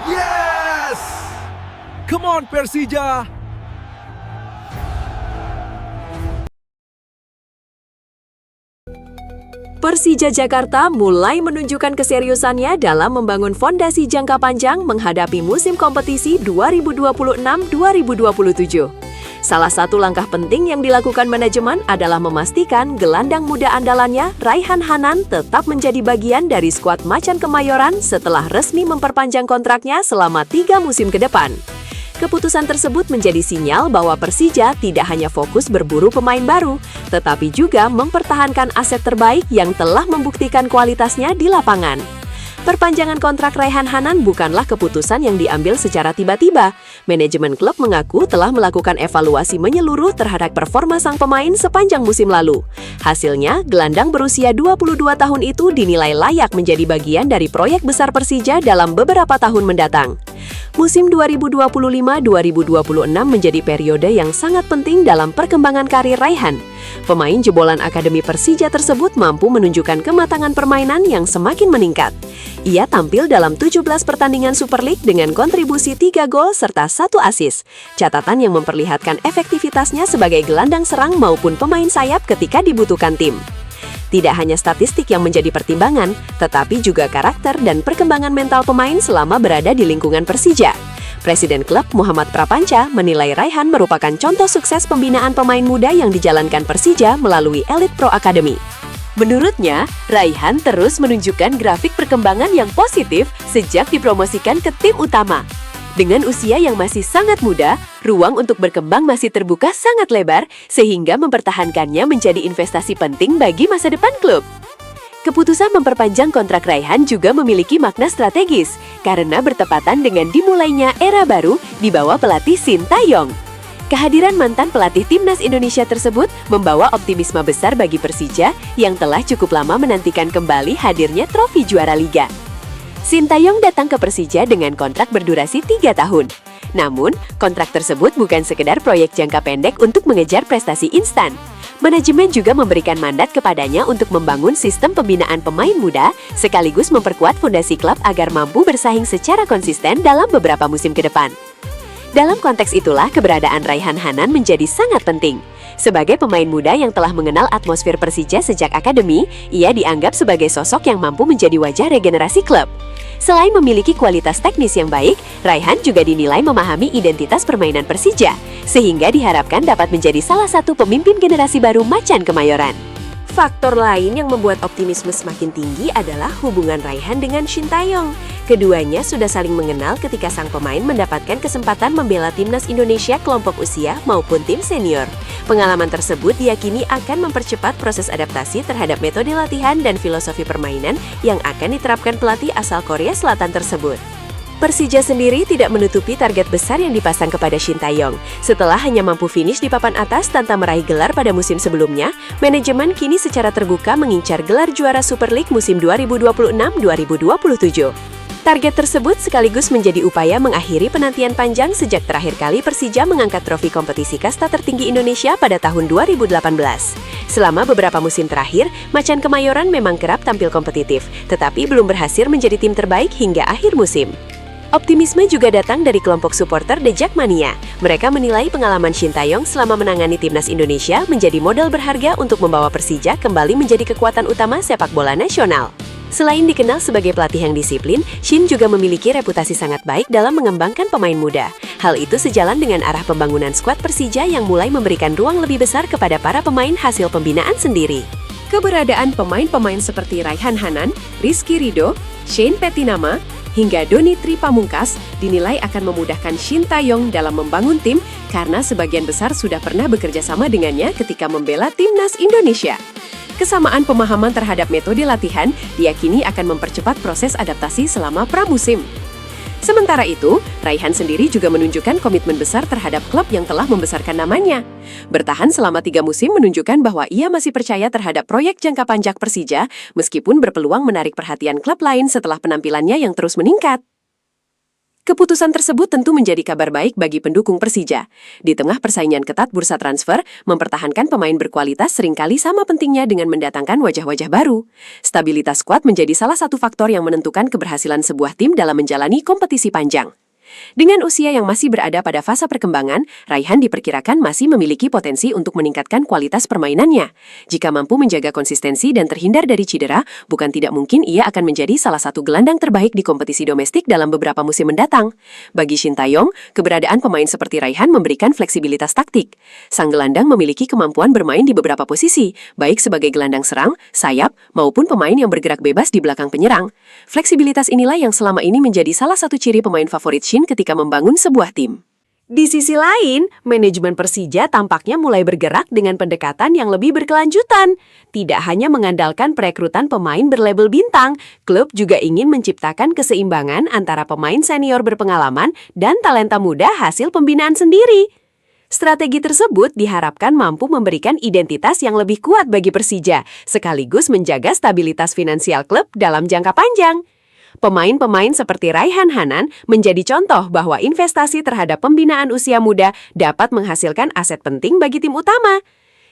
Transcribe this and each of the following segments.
Yes! Come on Persija! Persija Jakarta mulai menunjukkan keseriusannya dalam membangun fondasi jangka panjang menghadapi musim kompetisi 2026-2027. Salah satu langkah penting yang dilakukan manajemen adalah memastikan gelandang muda andalannya, Raihan Hanan, tetap menjadi bagian dari skuad Macan Kemayoran setelah resmi memperpanjang kontraknya selama 3 musim ke depan. Keputusan tersebut menjadi sinyal bahwa Persija tidak hanya fokus berburu pemain baru, tetapi juga mempertahankan aset terbaik yang telah membuktikan kualitasnya di lapangan. Perpanjangan kontrak Raihan Hanan bukanlah keputusan yang diambil secara tiba-tiba. Manajemen klub mengaku telah melakukan evaluasi menyeluruh terhadap performa sang pemain sepanjang musim lalu. Hasilnya, gelandang berusia 22 tahun itu dinilai layak menjadi bagian dari proyek besar Persija dalam beberapa tahun mendatang. Musim 2025-2026 menjadi periode yang sangat penting dalam perkembangan karir Raihan. Pemain jebolan Akademi Persija tersebut mampu menunjukkan kematangan permainan yang semakin meningkat. Ia tampil dalam 17 pertandingan Super League dengan kontribusi 3 gol serta 1 assist. Catatan yang memperlihatkan efektivitasnya sebagai gelandang serang maupun pemain sayap ketika dibutuhkan tim. Tidak hanya statistik yang menjadi pertimbangan, tetapi juga karakter dan perkembangan mental pemain selama berada di lingkungan Persija. Presiden klub Muhammad Prapanca menilai Raihan merupakan contoh sukses pembinaan pemain muda yang dijalankan Persija melalui Elite Pro Academy. Menurutnya, Raihan terus menunjukkan grafik perkembangan yang positif sejak dipromosikan ke tim utama. Dengan usia yang masih sangat muda, ruang untuk berkembang masih terbuka sangat lebar, sehingga mempertahankannya menjadi investasi penting bagi masa depan klub. Keputusan memperpanjang kontrak Raihan juga memiliki makna strategis, karena bertepatan dengan dimulainya era baru di bawah pelatih Sintayong. Kehadiran mantan pelatih Timnas Indonesia tersebut membawa optimisme besar bagi Persija yang telah cukup lama menantikan kembali hadirnya trofi juara Liga. Sintayong datang ke Persija dengan kontrak berdurasi 3 tahun. Namun, kontrak tersebut bukan sekedar proyek jangka pendek untuk mengejar prestasi instan. Manajemen juga memberikan mandat kepadanya untuk membangun sistem pembinaan pemain muda, sekaligus memperkuat fondasi klub agar mampu bersaing secara konsisten dalam beberapa musim ke depan. Dalam konteks itulah keberadaan Raihan Hanan menjadi sangat penting. Sebagai pemain muda yang telah mengenal atmosfer Persija sejak akademi, ia dianggap sebagai sosok yang mampu menjadi wajah regenerasi klub. Selain memiliki kualitas teknis yang baik, Raihan juga dinilai memahami identitas permainan Persija, sehingga diharapkan dapat menjadi salah satu pemimpin generasi baru Macan Kemayoran. Faktor lain yang membuat optimisme semakin tinggi adalah hubungan Raihan dengan Sintayong. Keduanya sudah saling mengenal ketika sang pemain mendapatkan kesempatan membela Timnas Indonesia kelompok usia maupun tim senior. Pengalaman tersebut diyakini akan mempercepat proses adaptasi terhadap metode latihan dan filosofi permainan yang akan diterapkan pelatih asal Korea Selatan tersebut. Persija sendiri tidak menutupi target besar yang dipasang kepada Sintayong. Setelah hanya mampu finish di papan atas tanpa meraih gelar pada musim sebelumnya, manajemen kini secara terbuka mengincar gelar juara Super League musim 2026-2027. Target tersebut sekaligus menjadi upaya mengakhiri penantian panjang sejak terakhir kali Persija mengangkat trofi kompetisi kasta tertinggi Indonesia pada tahun 2018. Selama beberapa musim terakhir, Macan Kemayoran memang kerap tampil kompetitif, tetapi belum berhasil menjadi tim terbaik hingga akhir musim. Optimisme juga datang dari kelompok supporter The Jackmania. Mereka menilai pengalaman Sintayong selama menangani Timnas Indonesia menjadi modal berharga untuk membawa Persija kembali menjadi kekuatan utama sepak bola nasional. Selain dikenal sebagai pelatih yang disiplin, Shin juga memiliki reputasi sangat baik dalam mengembangkan pemain muda. Hal itu sejalan dengan arah pembangunan skuad Persija yang mulai memberikan ruang lebih besar kepada para pemain hasil pembinaan sendiri. Keberadaan pemain-pemain seperti Raihan Hanan, Rizky Ridho, Shane Petinama, hingga Doni Tri Pamungkas dinilai akan memudahkan Sintayong dalam membangun tim karena sebagian besar sudah pernah bekerja sama dengannya ketika membela Timnas Indonesia. Kesamaan pemahaman terhadap metode latihan diyakini akan mempercepat proses adaptasi selama pramusim. Sementara itu, Raihan sendiri juga menunjukkan komitmen besar terhadap klub yang telah membesarkan namanya. Bertahan selama 3 musim menunjukkan bahwa ia masih percaya terhadap proyek jangka panjang Persija, meskipun berpeluang menarik perhatian klub lain setelah penampilannya yang terus meningkat. Keputusan tersebut tentu menjadi kabar baik bagi pendukung Persija. Di tengah persaingan ketat bursa transfer, mempertahankan pemain berkualitas seringkali sama pentingnya dengan mendatangkan wajah-wajah baru. Stabilitas skuad menjadi salah satu faktor yang menentukan keberhasilan sebuah tim dalam menjalani kompetisi panjang. Dengan usia yang masih berada pada fase perkembangan, Raihan diperkirakan masih memiliki potensi untuk meningkatkan kualitas permainannya. Jika mampu menjaga konsistensi dan terhindar dari cedera, bukan tidak mungkin ia akan menjadi salah satu gelandang terbaik di kompetisi domestik dalam beberapa musim mendatang. Bagi Shin Tae-yong, keberadaan pemain seperti Raihan memberikan fleksibilitas taktik. Sang gelandang memiliki kemampuan bermain di beberapa posisi, baik sebagai gelandang serang, sayap, maupun pemain yang bergerak bebas di belakang penyerang. Fleksibilitas inilah yang selama ini menjadi salah satu ciri pemain favorit Shin ketika membangun sebuah tim. Di sisi lain, manajemen Persija tampaknya mulai bergerak dengan pendekatan yang lebih berkelanjutan. Tidak hanya mengandalkan perekrutan pemain berlabel bintang, klub juga ingin menciptakan keseimbangan antara pemain senior berpengalaman dan talenta muda hasil pembinaan sendiri. Strategi tersebut diharapkan mampu memberikan identitas yang lebih kuat bagi Persija, sekaligus menjaga stabilitas finansial klub dalam jangka panjang. Pemain-pemain seperti Raihan Hanan menjadi contoh bahwa investasi terhadap pembinaan usia muda dapat menghasilkan aset penting bagi tim utama.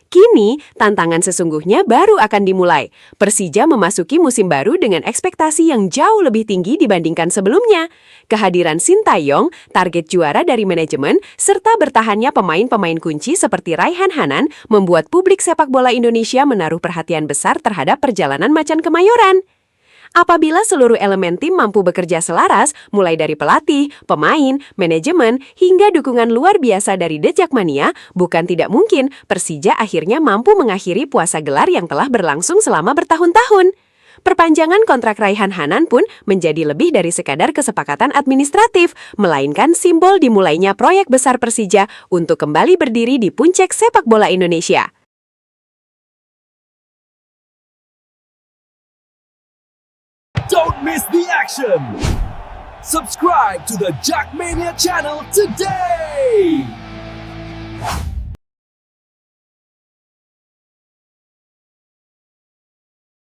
Kini, tantangan sesungguhnya baru akan dimulai. Persija memasuki musim baru dengan ekspektasi yang jauh lebih tinggi dibandingkan sebelumnya. Kehadiran Shin Tae-yong, target juara dari manajemen, serta bertahannya pemain-pemain kunci seperti Raihan Hanan membuat publik sepak bola Indonesia menaruh perhatian besar terhadap perjalanan Macan Kemayoran. Apabila seluruh elemen tim mampu bekerja selaras, mulai dari pelatih, pemain, manajemen, hingga dukungan luar biasa dari The Jakmania, bukan tidak mungkin Persija akhirnya mampu mengakhiri puasa gelar yang telah berlangsung selama bertahun-tahun. Perpanjangan kontrak Raihan Hanan pun menjadi lebih dari sekadar kesepakatan administratif, melainkan simbol dimulainya proyek besar Persija untuk kembali berdiri di puncak sepak bola Indonesia. Don't miss the action! Subscribe to the Jackmania channel today!